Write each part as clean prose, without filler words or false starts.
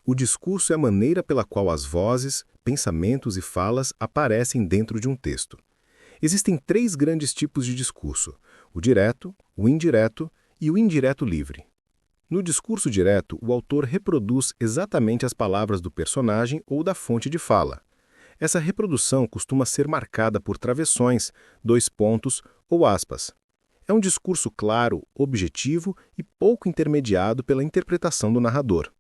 O discurso é a maneira pela qual as vozes, pensamentos e falas aparecem dentro de um texto. Existem três grandes tipos de discurso: o direto, o indireto e o indireto livre. No discurso direto, o autor reproduz exatamente as palavras do personagem ou da fonte de fala. Essa reprodução costuma ser marcada por travessões, dois pontos ou aspas. É um discurso claro, objetivo e pouco intermediado pela interpretação do narrador.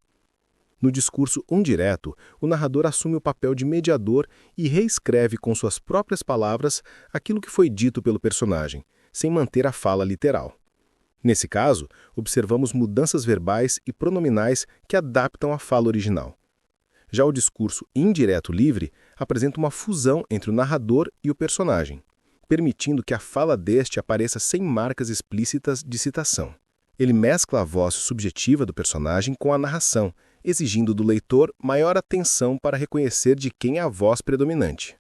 No discurso indireto, o narrador assume o papel de mediador e reescreve com suas próprias palavras aquilo que foi dito pelo personagem, sem manter a fala literal. Nesse caso, observamos mudanças verbais e pronominais que adaptam a fala original. Já o discurso indireto livre apresenta uma fusão entre o narrador e o personagem, permitindo que a fala deste apareça sem marcas explícitas de citação. Ele mescla a voz subjetiva do personagem com a narração, exigindo do leitor maior atenção para reconhecer de quem é a voz predominante.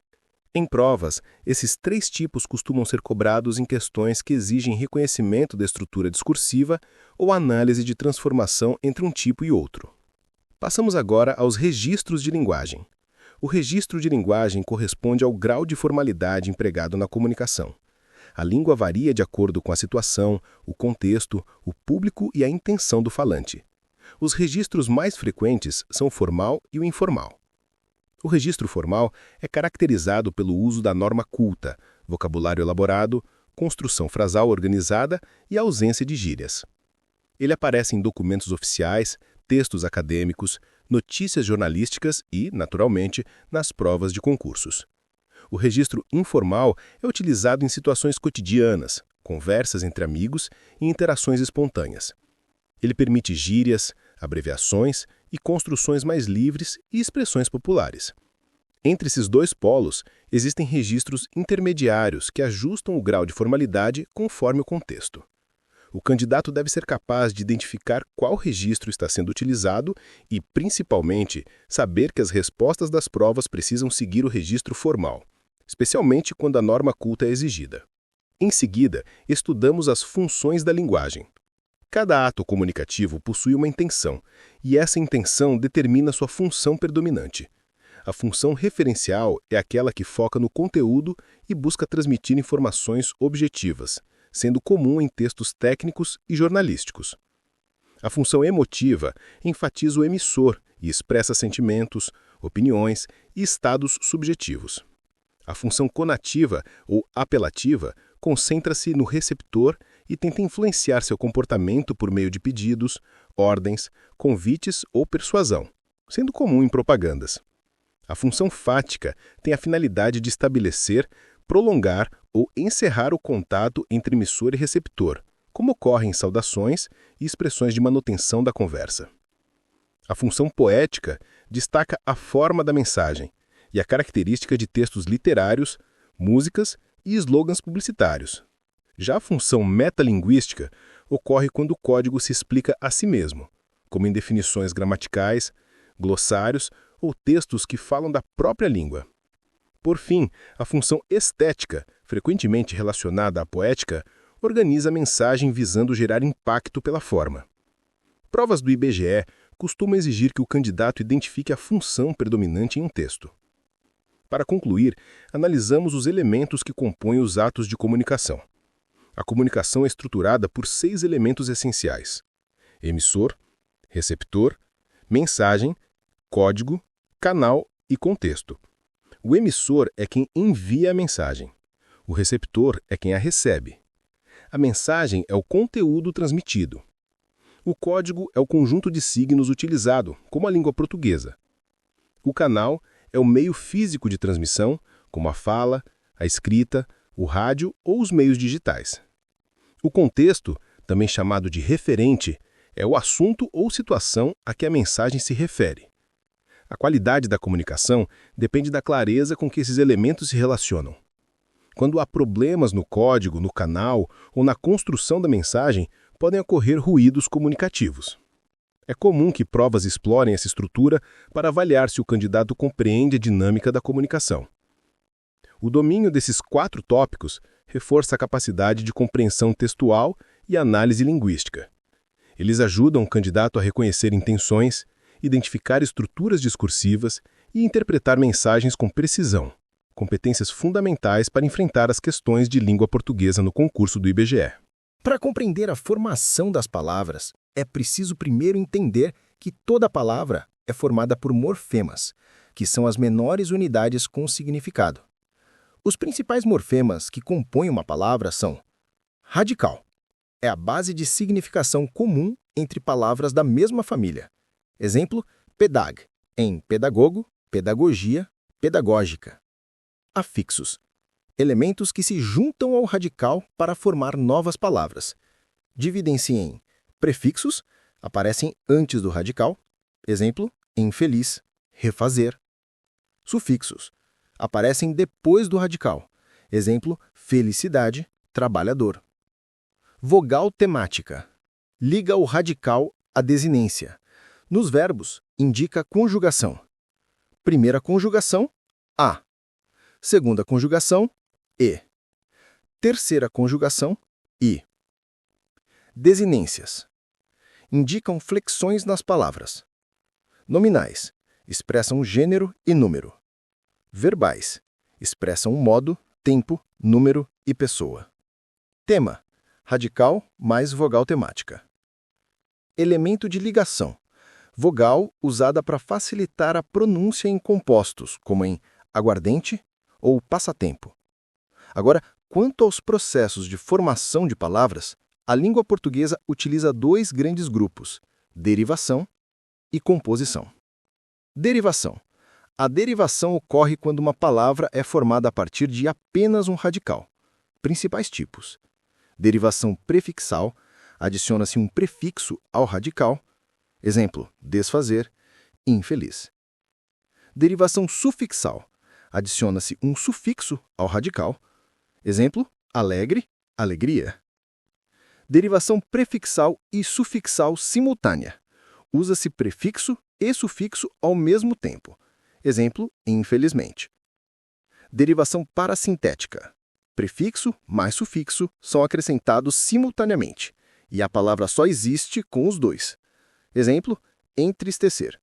Em provas, esses três tipos costumam ser cobrados em questões que exigem reconhecimento da estrutura discursiva ou análise de transformação entre um tipo e outro. Passamos agora aos registros de linguagem. O registro de linguagem corresponde ao grau de formalidade empregado na comunicação. A língua varia de acordo com a situação, o contexto, o público e a intenção do falante. Os registros mais frequentes são o formal e o informal. O registro formal é caracterizado pelo uso da norma culta, vocabulário elaborado, construção frasal organizada e ausência de gírias. Ele aparece em documentos oficiais, textos acadêmicos, notícias jornalísticas e, naturalmente, nas provas de concursos. O registro informal é utilizado em situações cotidianas, conversas entre amigos e interações espontâneas. Ele permite gírias, abreviações e construções mais livres e expressões populares. Entre esses dois polos, existem registros intermediários que ajustam o grau de formalidade conforme o contexto. O candidato deve ser capaz de identificar qual registro está sendo utilizado e, principalmente, saber que as respostas das provas precisam seguir o registro formal, especialmente quando a norma culta é exigida. Em seguida, estudamos as funções da linguagem. Cada ato comunicativo possui uma intenção, e essa intenção determina sua função predominante. A função referencial é aquela que foca no conteúdo e busca transmitir informações objetivas, sendo comum em textos técnicos e jornalísticos. A função emotiva enfatiza o emissor e expressa sentimentos, opiniões e estados subjetivos. A função conativa ou apelativa concentra-se no receptor e tenta influenciar seu comportamento por meio de pedidos, ordens, convites ou persuasão, sendo comum em propagandas. A função fática tem a finalidade de estabelecer, prolongar ou encerrar o contato entre emissor e receptor, como ocorre em saudações e expressões de manutenção da conversa. A função poética destaca a forma da mensagem e a característica de textos literários, músicas e slogans publicitários. Já a função metalinguística ocorre quando o código se explica a si mesmo, como em definições gramaticais, glossários ou textos que falam da própria língua. Por fim, a função estética, frequentemente relacionada à poética, organiza a mensagem visando gerar impacto pela forma. Provas do IBGE costumam exigir que o candidato identifique a função predominante em um texto. Para concluir, analisamos os elementos que compõem os atos de comunicação. A comunicação é estruturada por 6 elementos essenciais: emissor, receptor, mensagem, código, canal e contexto. O emissor é quem envia a mensagem. O receptor é quem a recebe. A mensagem é o conteúdo transmitido. O código é o conjunto de signos utilizado, como a língua portuguesa. O canal é o meio físico de transmissão, como a fala, a escrita, o rádio ou os meios digitais. O contexto, também chamado de referente, é o assunto ou situação a que a mensagem se refere. A qualidade da comunicação depende da clareza com que esses elementos se relacionam. Quando há problemas no código, no canal ou na construção da mensagem, podem ocorrer ruídos comunicativos. É comum que provas explorem essa estrutura para avaliar se o candidato compreende a dinâmica da comunicação. O domínio desses 4 tópicos reforça a capacidade de compreensão textual e análise linguística. Eles ajudam o candidato a reconhecer intenções, identificar estruturas discursivas e interpretar mensagens com precisão, competências fundamentais para enfrentar as questões de língua portuguesa no concurso do IBGE. Para compreender a formação das palavras, é preciso primeiro entender que toda palavra é formada por morfemas, que são as menores unidades com significado. Os principais morfemas que compõem uma palavra são: radical, é a base de significação comum entre palavras da mesma família. Exemplo, pedag, em pedagogo, pedagogia, pedagógica. Afixos, elementos que se juntam ao radical para formar novas palavras. Dividem-se em prefixos, aparecem antes do radical. Exemplo, infeliz, refazer. Sufixos, aparecem depois do radical. Exemplo, felicidade, trabalhador. Vogal temática, liga o radical à desinência. Nos verbos, indica conjugação. Primeira conjugação, a. Segunda conjugação, e. Terceira conjugação, i. Desinências, indicam flexões nas palavras. Nominais, expressam gênero e número. Verbais, expressam modo, tempo, número e pessoa. Tema, radical mais vogal temática. Elemento de ligação, vogal usada para facilitar a pronúncia em compostos, como em aguardente ou passatempo. Agora, quanto aos processos de formação de palavras, a língua portuguesa utiliza dois grandes grupos: derivação e composição. Derivação. A derivação ocorre quando uma palavra é formada a partir de apenas um radical. Principais tipos: derivação prefixal, adiciona-se um prefixo ao radical. Exemplo, desfazer, infeliz. Derivação sufixal, adiciona-se um sufixo ao radical. Exemplo, alegre, alegria. Derivação prefixal e sufixal simultânea. Usa-se prefixo e sufixo ao mesmo tempo. Exemplo, infelizmente. Derivação parasintética. Prefixo mais sufixo são acrescentados simultaneamente, e a palavra só existe com os dois. Exemplo, entristecer.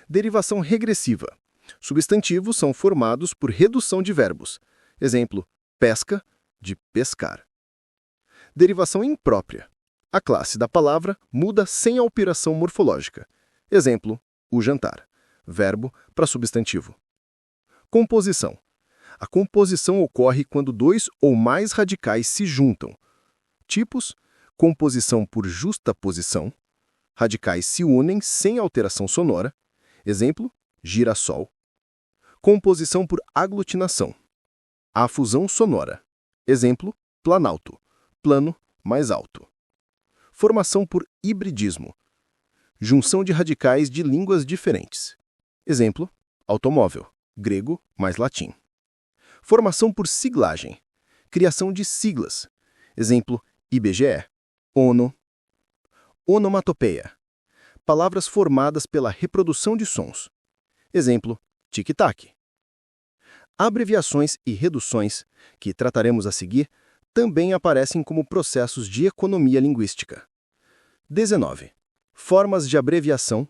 Derivação regressiva. Substantivos são formados por redução de verbos. Exemplo, pesca, de pescar. Derivação imprópria. A classe da palavra muda sem alteração morfológica. Exemplo, o jantar. Verbo para substantivo. Composição. A composição ocorre quando dois ou mais radicais se juntam. Tipos: composição por justaposição. Radicais se unem sem alteração sonora. Exemplo, girassol. Composição por aglutinação. Afusão sonora. Exemplo, planalto. Plano mais alto. Formação por hibridismo. Junção de radicais de línguas diferentes. Exemplo, automóvel. Grego mais latim. Formação por siglagem. Criação de siglas. Exemplo, IBGE, ONU. Onomatopeia. Palavras formadas pela reprodução de sons. Exemplo, tic-tac. Abreviações e reduções, que trataremos a seguir, também aparecem como processos de economia linguística. 19. Formas de abreviação.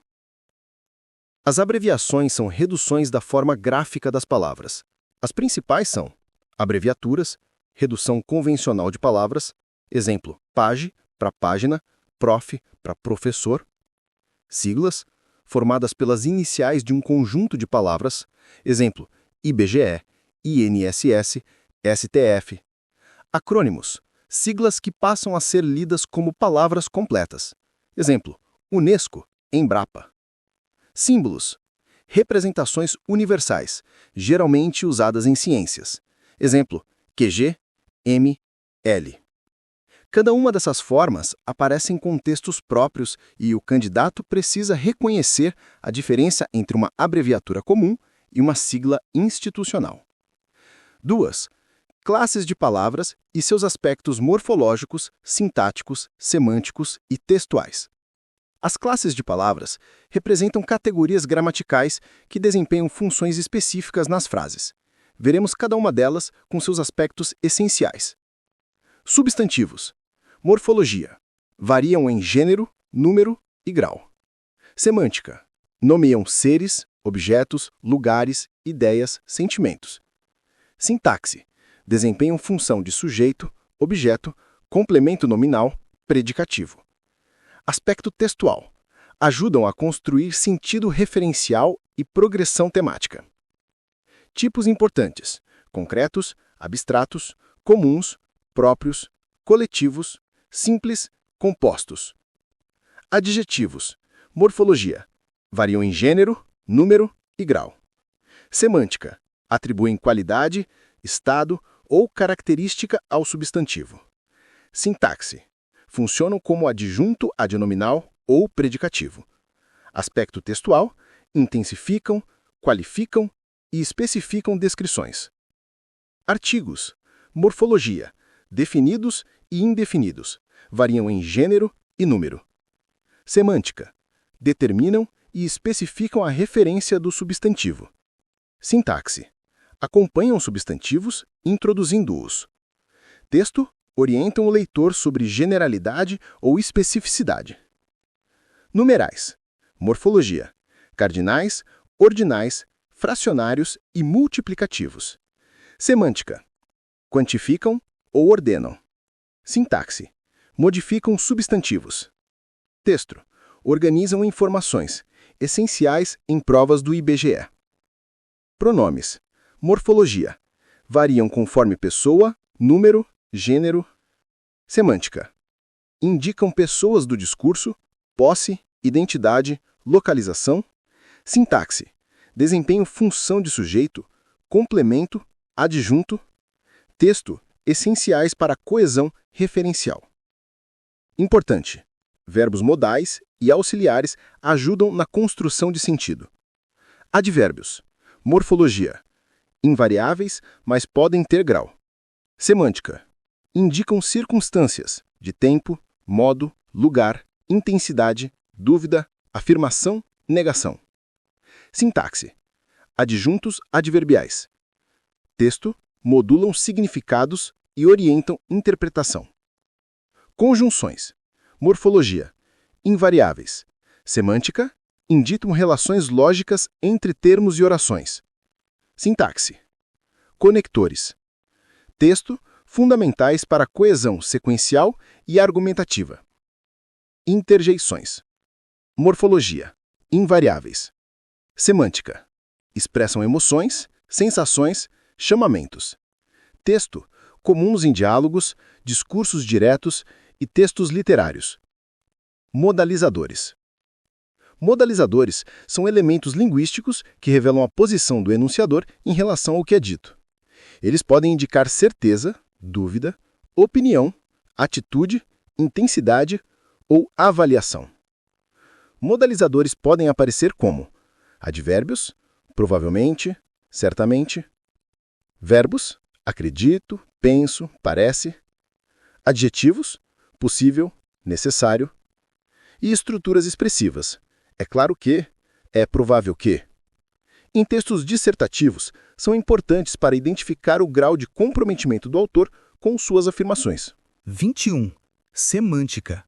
As abreviações são reduções da forma gráfica das palavras. As principais são abreviaturas, redução convencional de palavras, exemplo, page para página, prof para professor. Siglas, formadas pelas iniciais de um conjunto de palavras, exemplo, IBGE, INSS, STF. Acrônimos, siglas que passam a ser lidas como palavras completas. Exemplo, Unesco, Embrapa. Símbolos, representações universais, geralmente usadas em ciências. Exemplo, QG, M, L. Cada uma dessas formas aparece em contextos próprios e o candidato precisa reconhecer a diferença entre uma abreviatura comum e uma sigla institucional. 2. Classes de palavras e seus aspectos morfológicos, sintáticos, semânticos e textuais. As classes de palavras representam categorias gramaticais que desempenham funções específicas nas frases. Veremos cada uma delas com seus aspectos essenciais. Substantivos. Morfologia. Variam em gênero, número e grau. Semântica. Nomeiam seres, objetos, lugares, ideias, sentimentos. Sintaxe. Desempenham função de sujeito, objeto, complemento nominal, predicativo. Aspecto textual. Ajudam a construir sentido referencial e progressão temática. Tipos importantes: concretos, abstratos, comuns, próprios, coletivos, simples, compostos. Adjetivos. Morfologia. Variam em gênero, número e grau. Semântica. Atribuem qualidade, estado ou característica ao substantivo. Sintaxe. Funcionam como adjunto adnominal ou predicativo. Aspecto textual. Intensificam, qualificam e especificam descrições. Artigos. Morfologia. Definidos e indefinidos. Variam em gênero e número. Semântica. Determinam e especificam a referência do substantivo. Sintaxe. Acompanham substantivos, introduzindo-os. Texto. Orientam o leitor sobre generalidade ou especificidade. Numerais. Morfologia. Cardinais, ordinais, fracionários e multiplicativos. Semântica. Quantificam ou ordenam. Sintaxe. Modificam substantivos. Texto. Organizam informações, essenciais em provas do IBGE. Pronomes. Morfologia. Variam conforme pessoa, número, gênero. Semântica. Indicam pessoas do discurso, posse, identidade, localização. Sintaxe. Desempenham função de sujeito, complemento, adjunto. Texto. Essenciais para a coesão referencial. Importante. Verbos modais e auxiliares ajudam na construção de sentido. Advérbios. Morfologia. Invariáveis, mas podem ter grau. Semântica. Indicam circunstâncias de tempo, modo, lugar, intensidade, dúvida, afirmação, negação. Sintaxe. Adjuntos adverbiais. Texto. Modulam significados e orientam interpretação. Conjunções. Morfologia. Invariáveis. Semântica. Indicam relações lógicas entre termos e orações. Sintaxe. Conectores. Texto. Fundamentais para a coesão sequencial e argumentativa. Interjeições. Morfologia. Invariáveis. Semântica. Expressam emoções, sensações, chamamentos. Texto. Comuns em diálogos, discursos diretos e textos literários. Modalizadores. Modalizadores são elementos linguísticos que revelam a posição do enunciador em relação ao que é dito. Eles podem indicar certeza, dúvida, opinião, atitude, intensidade ou avaliação. Modalizadores podem aparecer como advérbios, provavelmente, certamente, verbos, acredito, penso, parece, adjetivos, possível, necessário, e estruturas expressivas. É claro que, é provável que. Em textos dissertativos, são importantes para identificar o grau de comprometimento do autor com suas afirmações. 21. Semântica.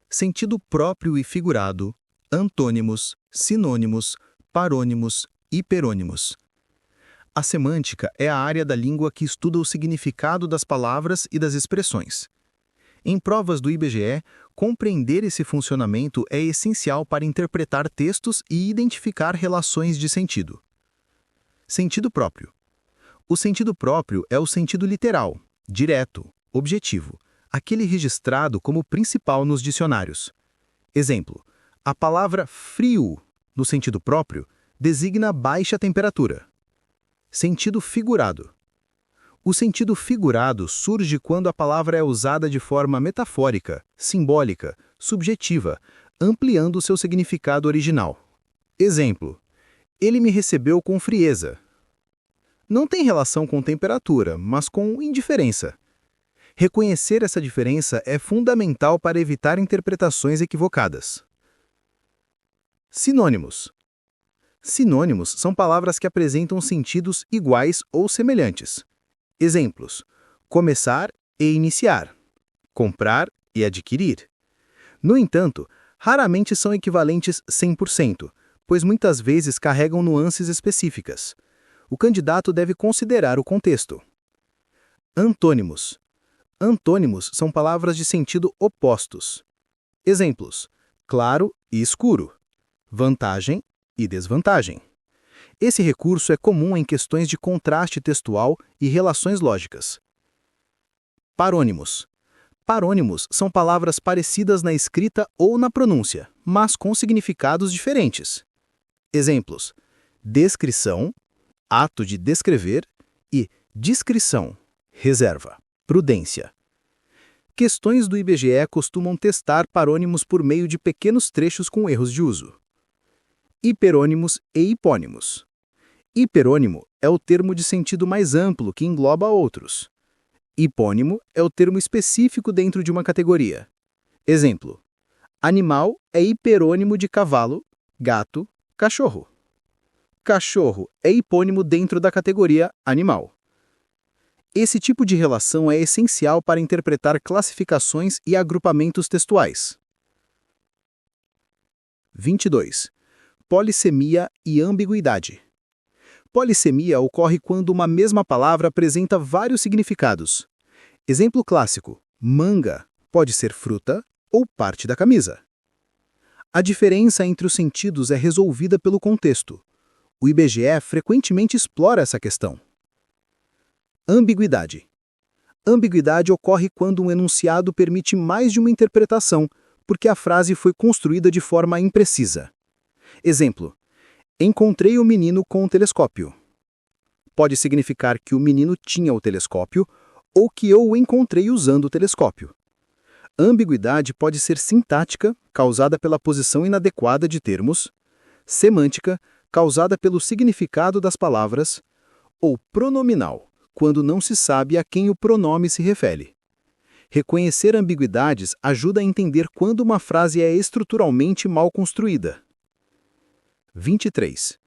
Sentido próprio e figurado, antônimos, sinônimos, parônimos, hiperônimos. A semântica é a área da língua que estuda o significado das palavras e das expressões. Em provas do IBGE, compreender esse funcionamento é essencial para interpretar textos e identificar relações de sentido. Sentido próprio. O sentido próprio é o sentido literal, direto, objetivo, aquele registrado como principal nos dicionários. Exemplo: a palavra frio, no sentido próprio, designa baixa temperatura. Sentido figurado. O sentido figurado surge quando a palavra é usada de forma metafórica, simbólica, subjetiva, ampliando seu significado original. Exemplo: ele me recebeu com frieza. Não tem relação com temperatura, mas com indiferença. Reconhecer essa diferença é fundamental para evitar interpretações equivocadas. Sinônimos. Sinônimos são palavras que apresentam sentidos iguais ou semelhantes. Exemplos: começar e iniciar, comprar e adquirir. No entanto, raramente são equivalentes 100%, pois muitas vezes carregam nuances específicas. O candidato deve considerar o contexto. Antônimos. Antônimos são palavras de sentido opostos. Exemplos: claro e escuro, vantagem e desvantagem. Esse recurso é comum em questões de contraste textual e relações lógicas. Parônimos. Parônimos são palavras parecidas na escrita ou na pronúncia, mas com significados diferentes. Exemplos: descrição, ato de descrever, e discrição, reserva, prudência. Questões do IBGE costumam testar parônimos por meio de pequenos trechos com erros de uso. Hiperônimos e hipônimos. Hiperônimo é o termo de sentido mais amplo que engloba outros. Hipônimo é o termo específico dentro de uma categoria. Exemplo: animal é hiperônimo de cavalo, gato, cachorro. Cachorro é hipônimo dentro da categoria animal. Esse tipo de relação é essencial para interpretar classificações e agrupamentos textuais. 22. Polissemia e ambiguidade. Polissemia ocorre quando uma mesma palavra apresenta vários significados. Exemplo clássico: manga pode ser fruta ou parte da camisa. A diferença entre os sentidos é resolvida pelo contexto. O IBGE frequentemente explora essa questão. Ambiguidade. Ambiguidade ocorre quando um enunciado permite mais de uma interpretação, porque a frase foi construída de forma imprecisa. Exemplo: encontrei o menino com o telescópio. Pode significar que o menino tinha o telescópio ou que eu o encontrei usando o telescópio. Ambiguidade pode ser sintática, causada pela posição inadequada de termos, semântica, causada pelo significado das palavras, ou pronominal, quando não se sabe a quem o pronome se refere. Reconhecer ambiguidades ajuda a entender quando uma frase é estruturalmente mal construída. 23.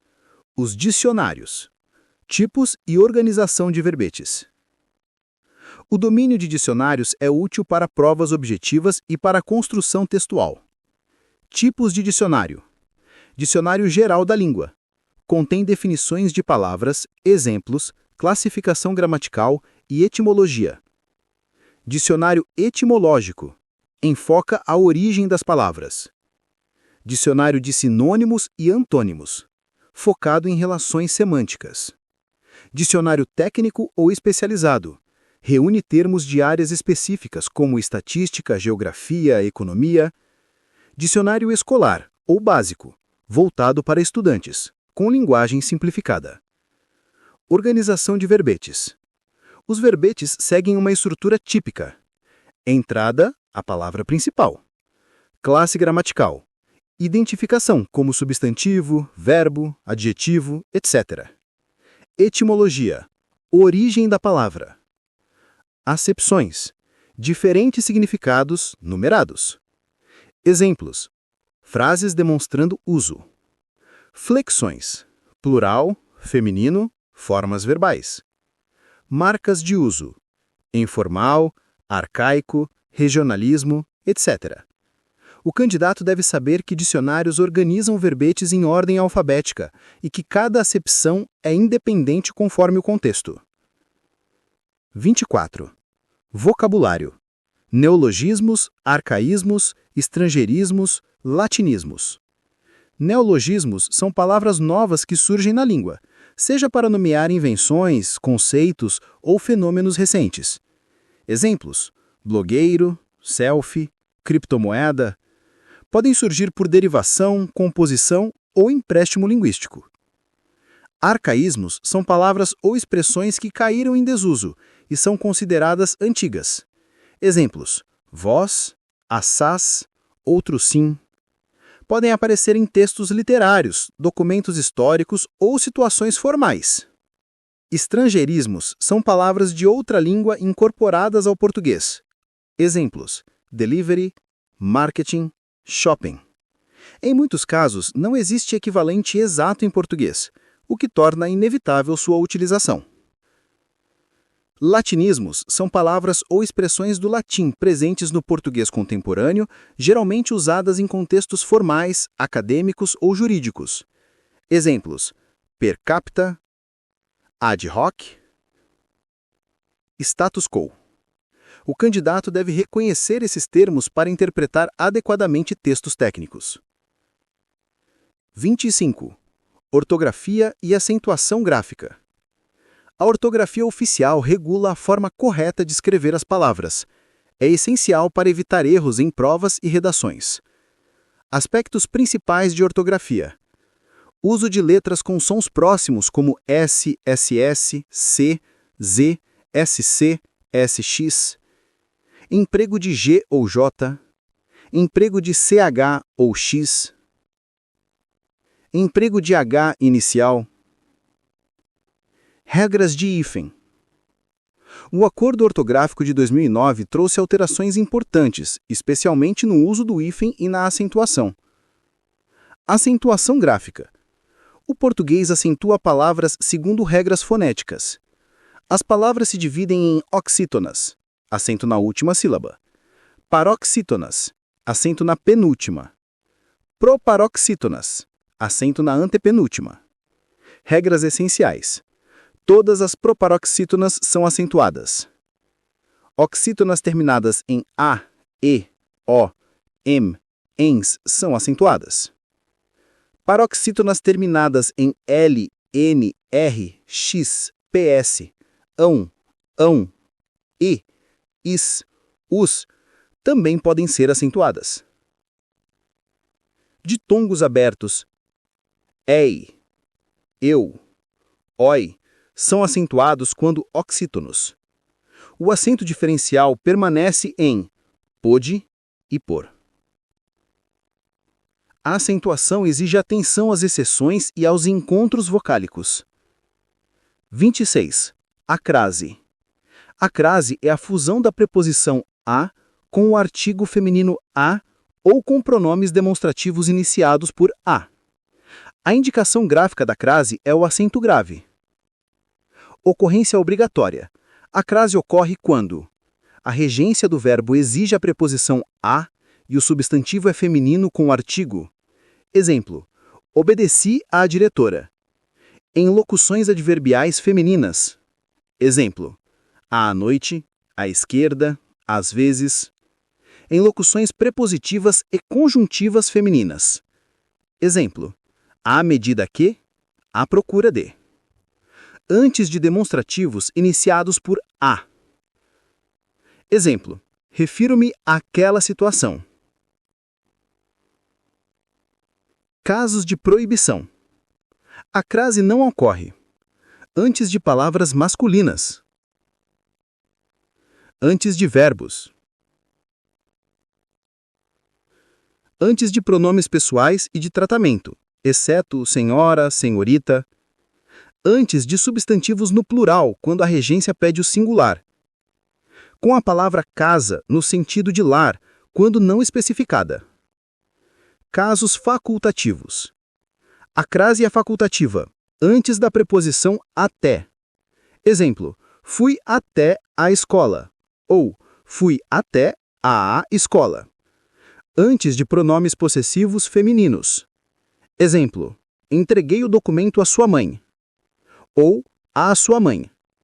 Os dicionários. Tipos e organização de verbetes. O domínio de dicionários é útil para provas objetivas e para a construção textual. Tipos de dicionário. Dicionário geral da língua. Contém definições de palavras, exemplos, classificação gramatical e etimologia. Dicionário etimológico. Enfoca a origem das palavras. Dicionário de sinônimos e antônimos. Focado em relações semânticas. Dicionário técnico ou especializado. Reúne termos de áreas específicas como estatística, geografia, economia. Dicionário escolar ou básico, voltado para estudantes, com linguagem simplificada. Organização de verbetes. Os verbetes seguem uma estrutura típica. Entrada, a palavra principal. Classe gramatical. Identificação, como substantivo, verbo, adjetivo, etc. Etimologia. Origem da palavra. Acepções. Diferentes significados numerados. Exemplos. Frases demonstrando uso. Flexões. Plural, feminino, formas verbais. Marcas de uso. Informal, arcaico, regionalismo, etc. O candidato deve saber que dicionários organizam verbetes em ordem alfabética e que cada acepção é independente conforme o contexto. 24. Vocabulário. Neologismos, arcaísmos, estrangeirismos, latinismos. Neologismos são palavras novas que surgem na língua, seja para nomear invenções, conceitos ou fenômenos recentes. Exemplos: blogueiro, selfie, criptomoeda. Podem surgir por derivação, composição ou empréstimo linguístico. Arcaísmos são palavras ou expressões que caíram em desuso e são consideradas antigas. Exemplos: vós, assaz, outro sim. Podem aparecer em textos literários, documentos históricos ou situações formais. Estrangeirismos são palavras de outra língua incorporadas ao português. Exemplos: delivery, marketing, shopping. Em muitos casos, não existe equivalente exato em português, o que torna inevitável sua utilização. Latinismos são palavras ou expressões do latim presentes no português contemporâneo, geralmente usadas em contextos formais, acadêmicos ou jurídicos. Exemplos: per capita, ad hoc, status quo. O candidato deve reconhecer esses termos para interpretar adequadamente textos técnicos. 25. Ortografia e acentuação gráfica. A ortografia oficial regula a forma correta de escrever as palavras. É essencial para evitar erros em provas e redações. Aspectos principais de ortografia: uso de letras com sons próximos como S, SS, C, Z, SC, SX, emprego de G ou J, emprego de CH ou X, emprego de H inicial, regras de hífen. O Acordo Ortográfico de 2009 trouxe alterações importantes, especialmente no uso do hífen e na acentuação. Acentuação gráfica. O português acentua palavras segundo regras fonéticas. As palavras se dividem em oxítonas, acento na última sílaba; paroxítonas, acento na penúltima; proparoxítonas, acento na antepenúltima. Regras essenciais. Todas as proparoxítonas são acentuadas. Oxítonas terminadas em A, E, O, M, ENS são acentuadas. Paroxítonas terminadas em L, N, R, X, PS, ão, I, IS, US também podem ser acentuadas. Ditongos abertos, EI, eu, OI, são acentuados quando oxítonos. O acento diferencial permanece em pode e por. A acentuação exige atenção às exceções e aos encontros vocálicos. 26. Acrase. Acrase é a fusão da preposição a com o artigo feminino a ou com pronomes demonstrativos iniciados por a. A indicação gráfica da crase é o acento grave. Ocorrência obrigatória. A crase ocorre quando a regência do verbo exige a preposição a e o substantivo é feminino com o artigo. Exemplo: obedeci à diretora. Em locuções adverbiais femininas. Exemplo: à noite, à esquerda, às vezes. Em locuções prepositivas e conjuntivas femininas. Exemplo: à medida que, à procura de. Antes de demonstrativos iniciados por a. Exemplo: refiro-me àquela situação. Casos de proibição. A crase não ocorre antes de palavras masculinas, antes de verbos, antes de pronomes pessoais e de tratamento, exceto senhora, senhorita, antes de substantivos no plural, quando a regência pede o singular, com a palavra casa no sentido de lar, quando não especificada. Casos facultativos. A crase é facultativa, antes da preposição até. Exemplo: fui até a escola, ou fui até a escola. Antes de pronomes possessivos femininos. Exemplo: entreguei o documento à sua mãe, ou à sua mãe.